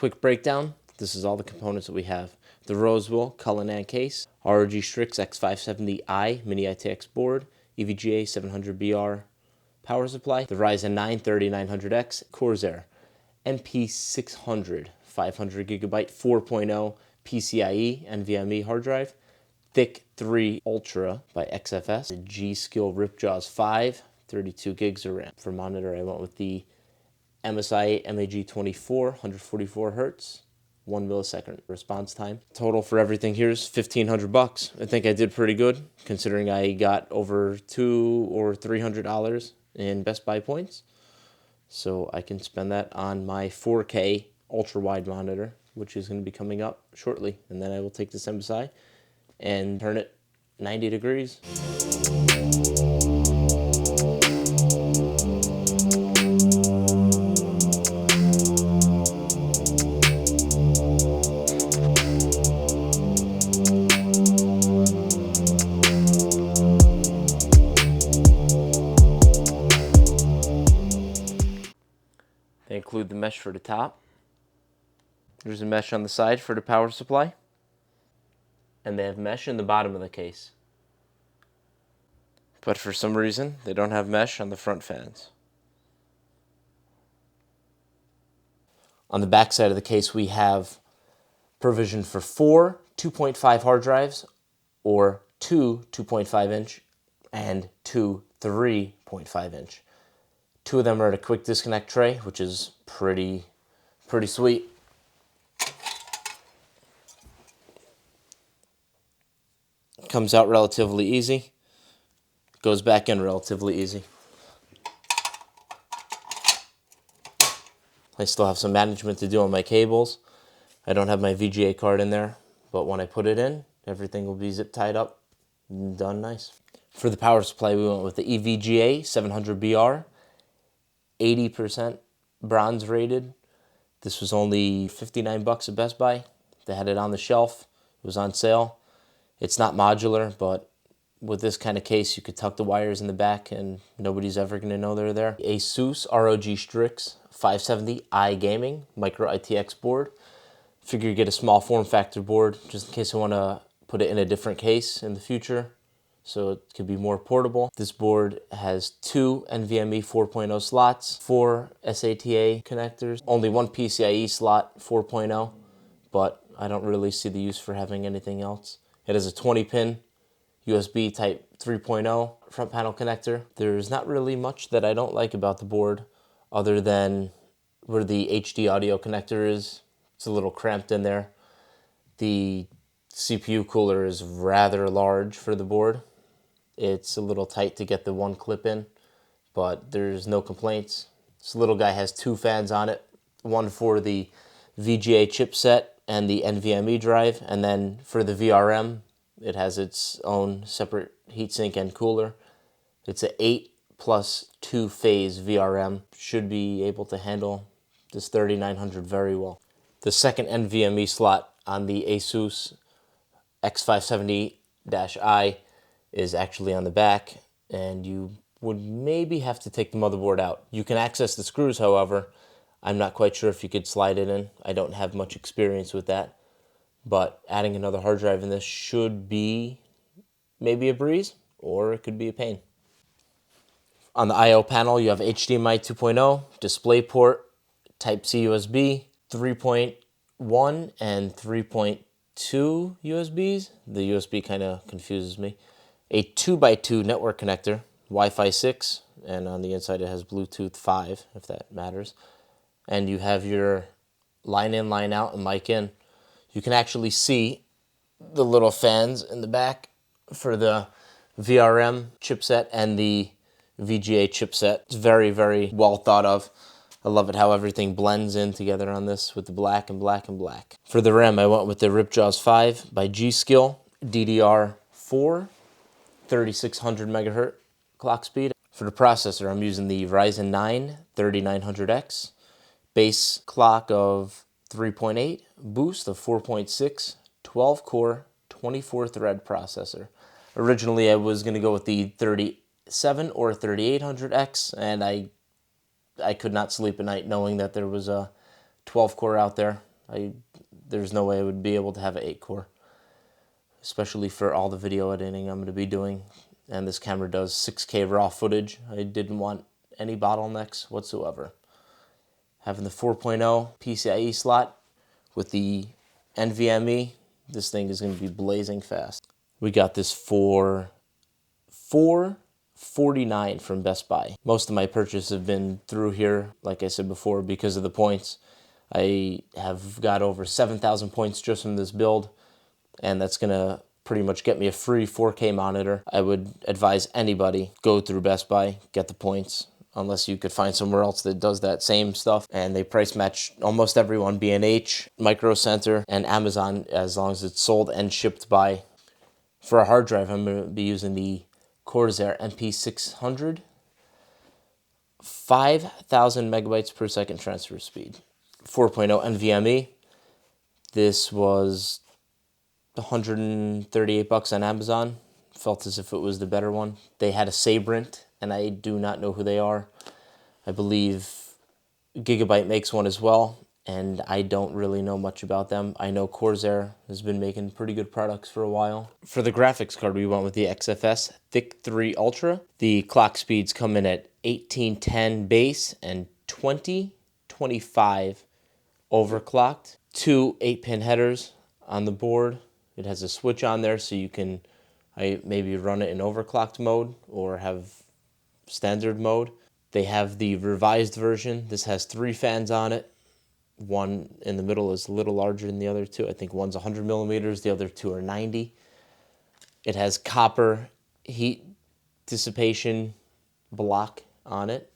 quick breakdown, this is all the components that we have. The Rosewill cullinan case, ROG Strix x570-i mini ITX board, EVGA 700BR power supply, the Ryzen 9 3900X, Corsair Mp600 500GB 4.0 PciE Nvme hard drive, Thicc 3 Ultra by XFS, the G.skill Ripjaws 5, 32 gigs of RAM. For monitor, I went with the Msi Mag24 144Hz, 1 millisecond response time. Total for everything here is $1,500. I think I did pretty good considering I got over $200 or $300 in Best Buy points. So I can spend that on my 4K ultra wide monitor, which is going to be coming up shortly. And then I will take this Msi and turn it 90 degrees. They include the mesh for the top. There's a mesh on the side for the power supply. And they have mesh in the bottom of the case. But for some reason, they don't have mesh on the front fans. On the back side of the case, we have provision for 4 2.5 hard drives, or 2 2.5-inch and 2 3.5-inch. 2 of them are at a quick disconnect tray, which is pretty sweet. Comes out relatively easy. Goes back in relatively easy. I still have some management to do on my cables. I don't have my VGA card in there, but when I put it in, everything will be zip tied up and done nice. For the power supply, we went with the EVGA 700BR, 80% bronze rated. This was only $59 at Best Buy. They had it on the shelf. It was on sale. It's not modular, but with this kind of case, you could tuck the wires in the back and nobody's ever going to know they're there. Asus ROG Strix 570-i gaming micro ITX board. Figure you get a small form factor board just in case I want to put it in a different case in the future, so it could be more portable. This board has 2 NVMe 4.0 slots, 4 SATA connectors, only 1 PciE slot 4.0, but I don't really see the use for having anything else. It has a 20-pin USB type 3.0 front panel connector. There's not really much that I don't like about the board other than where the HD audio connector is. It's a little cramped in there. The CPU cooler is rather large for the board. It's a little tight to get the one clip in, but there's no complaints. This little guy has 2 fans on it, one for the VGA chipset and the NVMe drive, and then for the VRM, it has its own separate heatsink and cooler. It's an 8 plus 2 phase VRM. Should be able to handle this 3900 very well. The second NVMe slot on the Asus x570-i is actually on the back, and you would maybe have to take the motherboard out. You can access the screws, however. I'm not quite sure if you could slide it in. I don't have much experience with that, but adding another hard drive in this should be maybe a breeze, or it could be a pain. On the I/O panel, you have HDMI 2.0, DisplayPort, Type-C USB, 3.1 and 3.2 USBs. The USB kind of confuses me. A 2x2 network connector, Wi-Fi 6, and on the inside it has Bluetooth 5, if that matters. And you have your line in, line out, and mic in. You can actually see the little fans in the back for the VRM chipset and the VGA chipset. It's very, very well thought of. I love it how everything blends in together on this with the black and black and black. For the RAM, I went with the Ripjaws 5 by G.skill, ddr4, 3600 megahertz clock speed. For the processor, I'm using the Ryzen 9 3900X, base clock of 3.8, boost of 4.6, 12-core, 24-thread processor. Originally, I was going to go with the 37 or 3800X, and I could not sleep at night knowing that there was a 12-core out there. There's no way I would be able to have an 8-core, especially for all the video editing I'm going to be doing. And this camera does 6K raw footage. I didn't want any bottlenecks whatsoever. Having the 4.0 PciE slot with the Nvme, this thing is going to be blazing fast. We got this for $449 from Best Buy. Most of my purchases have been through here, like I said before, because of the points. I have got over 7,000 points just from this build, and that's going to pretty much get me a free 4K monitor. I would advise anybody, go through Best Buy, get the points, unless you could find somewhere else that does that same stuff. And they price match almost everyone, B&H, Micro Center, and Amazon, as long as it's sold and shipped by. For a hard drive, I'm going to be using the Corsair Mp600, 5,000 megabytes per second transfer speed, 4.0 NVMe. This was $138 on Amazon. Felt as if it was the better one. They had a Sabrent, and I do not know who they are. I believe Gigabyte makes one as well, and I don't really know much about them. I know Corsair has been making pretty good products for a while. For the graphics card, we went with the Xfx Thicc 3 Ultra. The clock speeds come in at 1810 base and 2025 overclocked. 2 8-pin headers on the board. It has a switch on there, so you can maybe run it in overclocked mode or have standard mode. They have the revised version. This has 3 fans on it. One in the middle is a little larger than the other two. I think one's 100 millimeters, the other two are 90. It has copper heat dissipation block on it.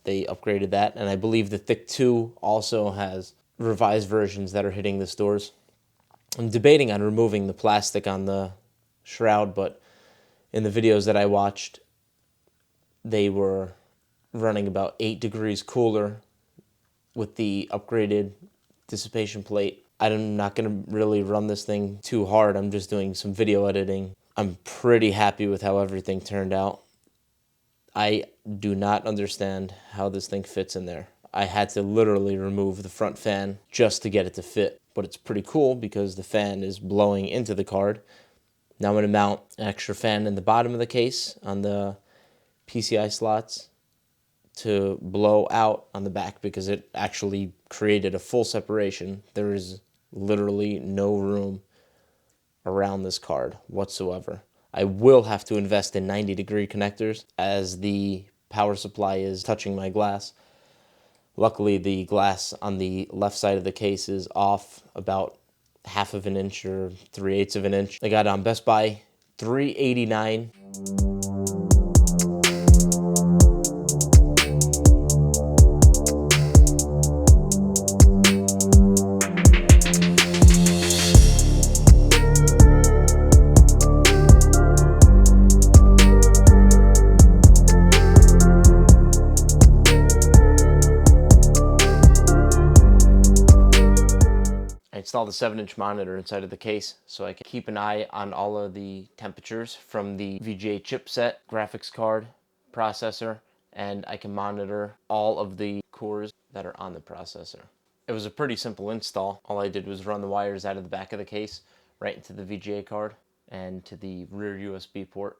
They upgraded that, and I believe the Thicc 2 also has revised versions that are hitting the stores. I'm debating on removing the plastic on the shroud, but in the videos that I watched, they were running about 8 degrees cooler with the upgraded dissipation plate. I'm not going to really run this thing too hard. I'm just doing some video editing. I'm pretty happy with how everything turned out. I do not understand how this thing fits in there. I had to literally remove the front fan just to get it to fit. But it's pretty cool because the fan is blowing into the card. Now I'm going to mount an extra fan in the bottom of the case on the PCI slots to blow out on the back, because it actually created a full separation. There is literally no room around this card whatsoever. I will have to invest in 90-degree connectors as the power supply is touching my glass. Luckily, the glass on the left side of the case is off about 1/2 of an inch or 3/8 of an inch. I got it on Best Buy, $389. Installed a 7-inch monitor inside of the case so I can keep an eye on all of the temperatures from the VGA chipset, graphics card, processor, and I can monitor all of the cores that are on the processor. It was a pretty simple install. All I did was run the wires out of the back of the case right into the VGA card and to the rear USB port.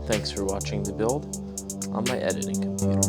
Thanks for watching the build on my editing computer.